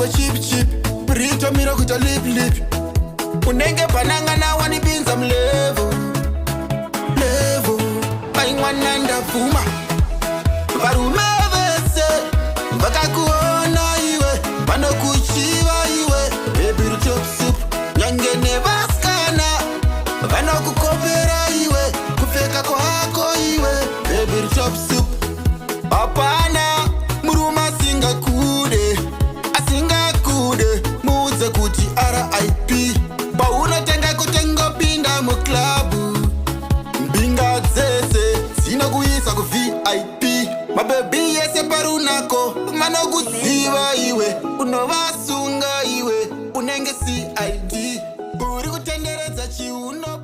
iwe chip chip Burrito mira kuita lip lip Unenge pananga na wanipinza mlevo Levo Paingwana ndavuma Varume vese Vakakuona iwe Vanokuchiva iwe Baby chop soup Nyange nevaskana Vanokukopera iwe Kupfeka kwako iwe Baby chop soup Apana Muruma singakude Asingakude Muze kuti RIP Paunotenga kutengo pinda muklabu Mbinga zese Sina kuisa ku VIP Mabebi yese parunako Manokuziva iwe Unovasunga iwe Unenge CID Uri kutendereza chiuno